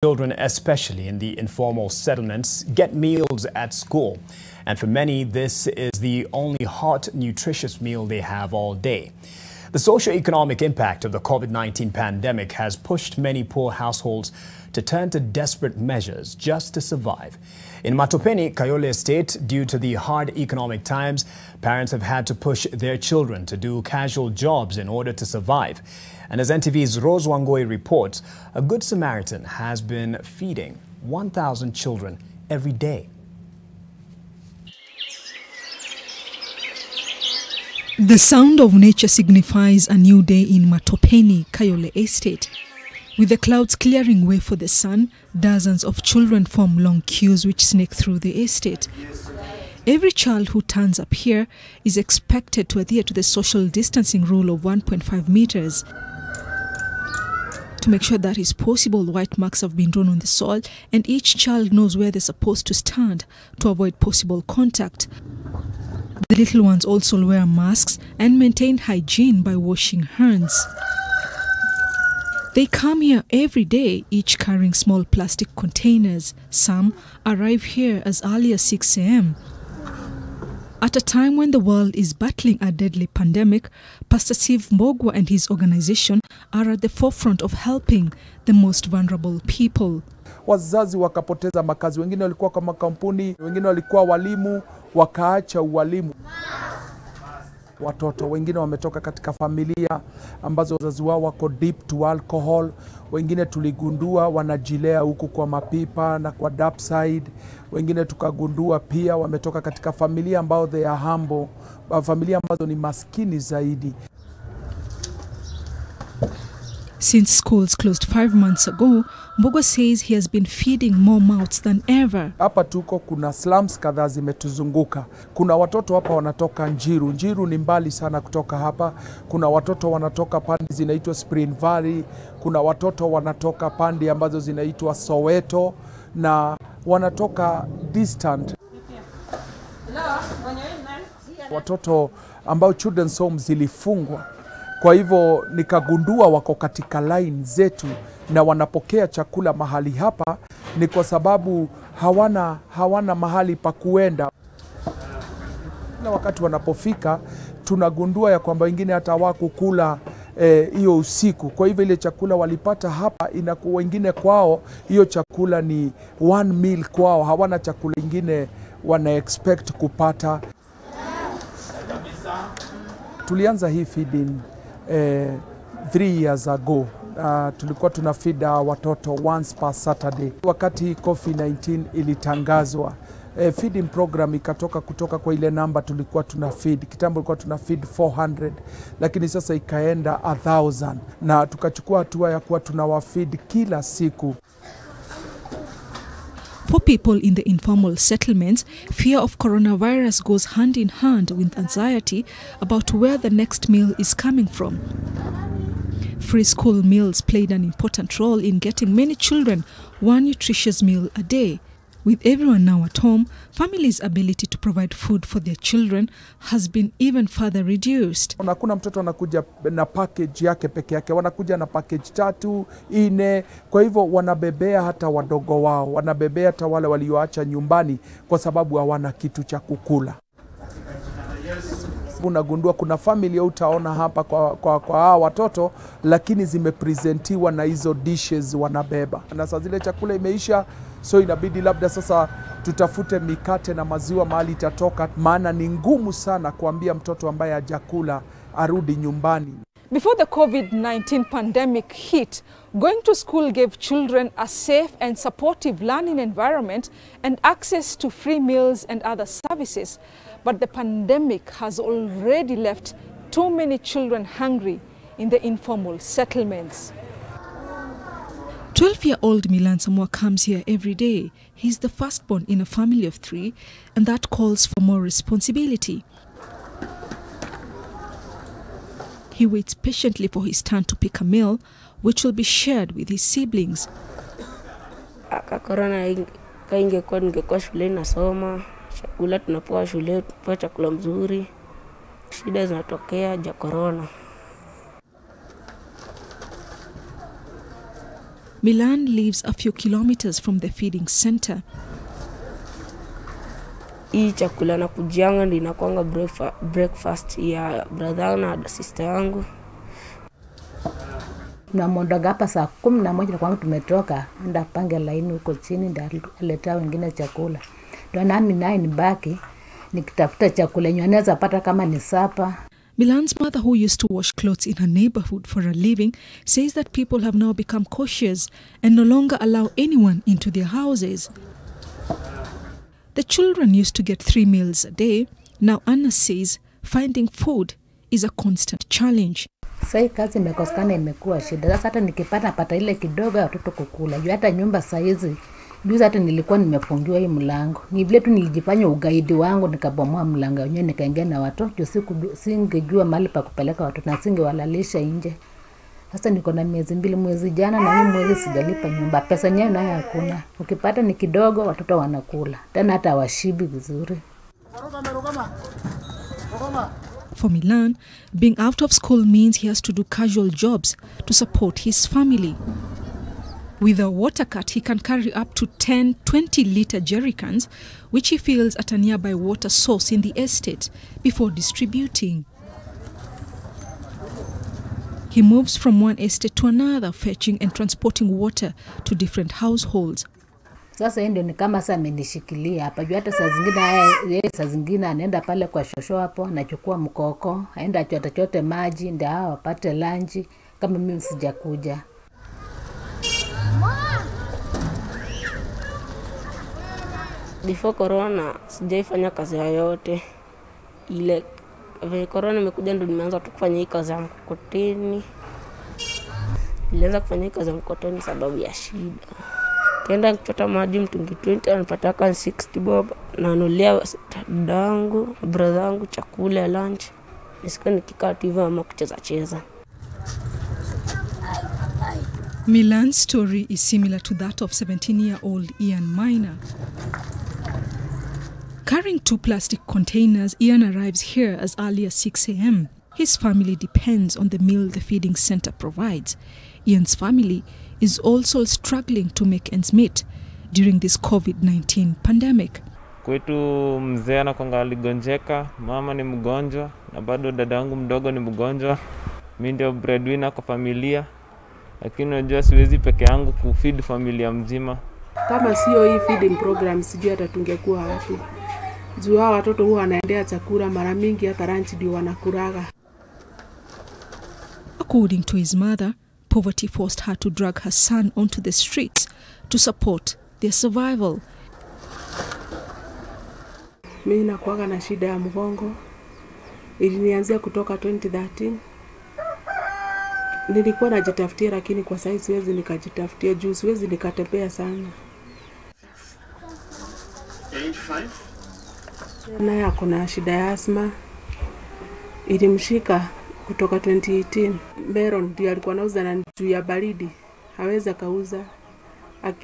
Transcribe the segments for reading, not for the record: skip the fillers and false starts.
Children, especially in the informal settlements, get meals at school. And for many, this is the only hot, nutritious meal they have all day. The socio-economic impact of the COVID-19 pandemic has pushed many poor households to turn to desperate measures just to survive. In Matopeni, Kayole Estate, due to the hard economic times, parents have had to push their children to do casual jobs in order to survive. And as NTV's Rose Wangoi reports, a Good Samaritan has been feeding 1,000 children every day. The sound of nature signifies a new day in Matopeni, Kayole Estate. With the clouds clearing way for the sun, dozens of children form long queues which snake through the estate. Every child who turns up here is expected to adhere to the social distancing rule of 1.5 meters. To make sure that is possible, white marks have been drawn on the soil and each child knows where they're supposed to stand to avoid possible contact. The little ones also wear masks and maintain hygiene by washing hands. They come here every day, each carrying small plastic containers. Some arrive here as early as 6 a.m. At a time when the world is battling a deadly pandemic, Pastor Steve Mbogwa and his organization are at the forefront of helping the most vulnerable people. Wazazi wakapoteza makazi, wengine walikuwa kwa makampuni, wengine walikuwa walimu, wakaacha ualimu. Watoto wengine wametoka katika familia ambazo wazazi wao wako deep to alcohol, wengine tuligundua wanajilea huku kwa mapipa na kwa dark side, wengine tukagundua pia wametoka katika familia ambao they are humble, familia ambazo ni maskini zaidi. Since schools closed 5 months ago, Mbogwa says he has been feeding more mouths than ever. Hapa tuko kuna slums kadhaa zimetuzunguka. Kuna watoto hapa wanatoka Njiru. Njiru ni mbali sana kutoka hapa. Kuna watoto wanatoka pande zinaitwa Spring Valley. Kuna watoto wanatoka pande ambazo zinaitwa Soweto na wanatoka distant. Watoto ambao children's homes zilifungwa. Kwa hivyo nikagundua wako katika line zetu na wanapokea chakula mahali hapa ni kwa sababu hawana mahali pa kuenda. Na wakati wanapofika tunagundua ya kwamba wengine hata hawakukula hiyo usiku. Kwa hivyo ile chakula walipata hapa inakuwa wengine kwao hiyo chakula ni one meal kwao, hawana chakula ingine wana expect kupata. Tulianza hii feeding 3 years ago. Tulikuwa tunafeed watoto once per Saturday. Wakati COVID-19 ilitangazwa, feeding program ikatoka kutoka kwa ile namba tulikuwa tunafeed. Kitambo tulikuwa tunafeed 400, lakini sasa ikaenda 1,000 na tukachukua hatua ya kuwa tunawafeed kila siku. For people in the informal settlements, fear of coronavirus goes hand in hand with anxiety about where the next meal is coming from. Free school meals played an important role in getting many children one nutritious meal a day. With everyone now at home, families' ability to provide food for their children has been even further reduced. Hakuna mtoto anakuja na package yake peke yake, wanakuja na package 3, 4, kwa hivyo wanabebea hata wadogo wao, wanabebea hata wale walioacha nyumbani kwa sababu hawana kitu cha kukula. Unagundua kuna familia utaona hapa kwa hawa watoto lakini zimepresentiwa na hizo dishes wanabeba. Na saa zile chakula imeisha, so inabidi labda sasa tutafute mikate na maziwa mahali itatoka, maana ni ngumu sana kuambia mtoto ambaye hajakula arudi nyumbani. Before the COVID-19 pandemic hit, going to school gave children a safe and supportive learning environment and access to free meals and other services. But the pandemic has already left too many children hungry in the informal settlements. 12-year-old Milan Samoa comes here every day. He's the firstborn in a family of 3, and that calls for more responsibility. He waits patiently for his turn to pick a meal, which will be shared with his siblings. Corona ingekuwa ningekuwa shule nasoma, chakula tunapewa shule, tunapewa chakula mzuri. Shida zinatokea ja corona. Milan lives a few kilometers from the feeding center. Hii chakula na kujianga ndio inakuanga breakfast ya brother na sister yangu. Tunamondoga hapa saa 11 kwangu tumetoka, enda pange laini huko chini ndio aleta wengine chakula. Ndio nami naye nibaki nikitafuta chakula yenye anaweza pata kama ni sapa. Milan's mother, who used to wash clothes in her neighborhood for a living, says that people have now become cautious and no longer allow anyone into their houses. The children used to get 3 meals a day. Now Anna says finding food is a constant challenge. Sai kazi imekosekana, imekuwa shida. Sasa hata nikipata pata ile kidogo ya watoto kukula. Juu hata nyumba saizi, juzi hata nilikuwa nimefungiwa hii mlango. Ni vile tu nilijifanya ugaidi wangu nikabomoa mlango wenyewe nikaingia na watoto. Singejua mahali pa kupeleka watoto na singewalalisha nje. Sasa niko na mwezi jana na hii mwezi sijalipa nyumba. Pesa yenyewe nayo hakuna. Ukipata ni kidogo watoto wanakula. Tena hata washibi vizuri. For Milan, being out of school means he has to do casual jobs to support his family. With a water cut, he can carry up to 10, 20-liter jerrycans, which he fills at a nearby water source in the estate before distributing. He moves from one estate to another, fetching and transporting water to different households. Sasa ndio ni kama sasa amenishikilia hapa. Juu hata saa zingine anaenda pale kwa shosho hapo, anachukua mkoko, aenda chote maji ndio hao wapate lunch kama mimi sijakuja. Before corona sijaifanya kazi yoyote. Ile vile corona imekuja ndio nimeanza kufanya hii kazi ya mkokoteni. Nilianza kufanya hii kazi ya mkokoteni sababu ya shida. Kenda kuchota maji mtungi 20 anapata 60 bob na anulia dadangu, brother yangu chakula lunch. Nisikuwa nikikaa tu ama kucheza. Milan's story is similar to that of 17-year-old Ian Minor. Carrying 2 plastic containers, Ian arrives here as early as 6 a.m. His family depends on the meal the feeding center provides. Ian's family is also struggling to make ends meet during this COVID-19 pandemic. Kwetu mzee anakuanga aligonjeka, mama ni mgonjwa na bado dadangu mdogo ni mgonjwa. Mimi ndio breadwinner kwa familia. Lakini unajua siwezi peke yangu kufeed familia mzima. Kama sio hii feeding program sijui hata tungekuwa wapi. Juu hao watoto huwa wanaendea chakula mara mingi hata lunch ndio wanakuraga. According to his mother, poverty forced her to drag her son onto the streets to support their survival. Mimi nakuaga na shida ya mgongo. Ilinianzia kutoka 2013. Nilikuwa najitafutia lakini kwa sasa siwezi nikajitafutia juu siwezi nikatembea sana. Naye akona shida ya asma. Ilimshika kutoka 2018. Meron ndio alikuwa anauza na juu ya baridi. Hawezi kauza.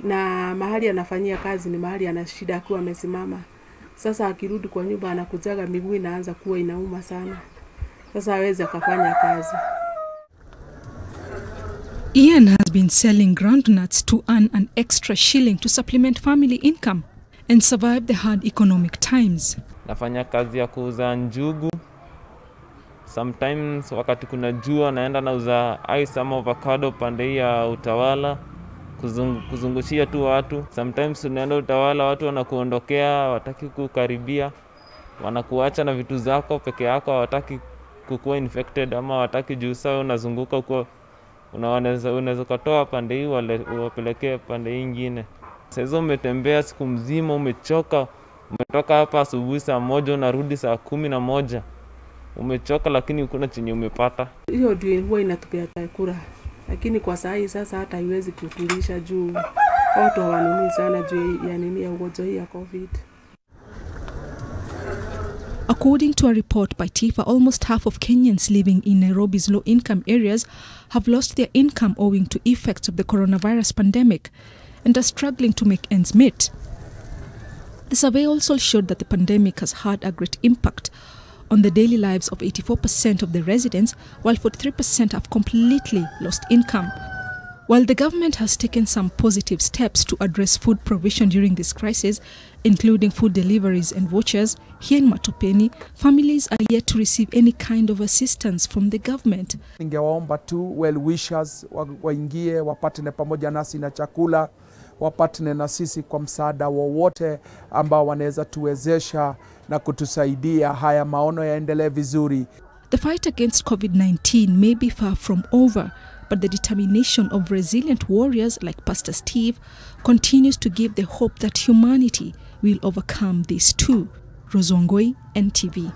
Na mahali anafanyia kazi ni mahali ana shida akiwa amesimama. Sasa akirudi kwa nyumba anakujaga miguu inaanza kuwa inauma sana. Sasa hawezi akafanya kazi. Ian has been selling groundnuts to earn an extra shilling to supplement family income and survive the hard economic times. Nafanya kazi ya kuuza njugu. Sometimes wakati kuna jua naenda nauza ice ama avocado pande ya Utawala kuzungushia tu watu. Sometimes unaenda Utawala watu wanakuondokea, wataki kukaribia, wanakuacha na vitu zako peke yako, hawataki kukuwa infected ama wataki juu sawa unazunguka huko. Unaweza kutoa pande hii wapelekee pande nyingine. Sasa umetembea siku mzima, umechoka, umetoka hapa asubuhi saa 1 unarudi saa 11. Umechoka lakini ukuna chenye umepata. Hiyo ndio huwa inatupea chakula. Lakini kwa sasa hata haiwezi kutulisha juu watu hawanunui sana juu ya nini ya ugonjwa hii ya COVID. According to a report by TIFA, almost half of Kenyans living in Nairobi's low-income areas have lost their income owing to effects of the coronavirus pandemic and are struggling to make ends meet. The survey also showed that the pandemic has had a great impact on the daily lives of 84% of the residents, while 43% have completely lost income. While the government has taken some positive steps to address food provision during this crisis, including food deliveries and vouchers, here in Matopeni, families are yet to receive any kind of assistance from the government. Ningewaomba tu well wishers waingie wapatane pamoja nasi na chakula, wapatane na sisi kwa msaada wowote ambao wanaweza tuwezesha na kutusaidia haya maono yaendelee vizuri. The fight against COVID-19 may be far from over, but the determination of resilient warriors like Pastor Steve continues to give the hope that humanity will overcome this too. Rozongoi, NTV.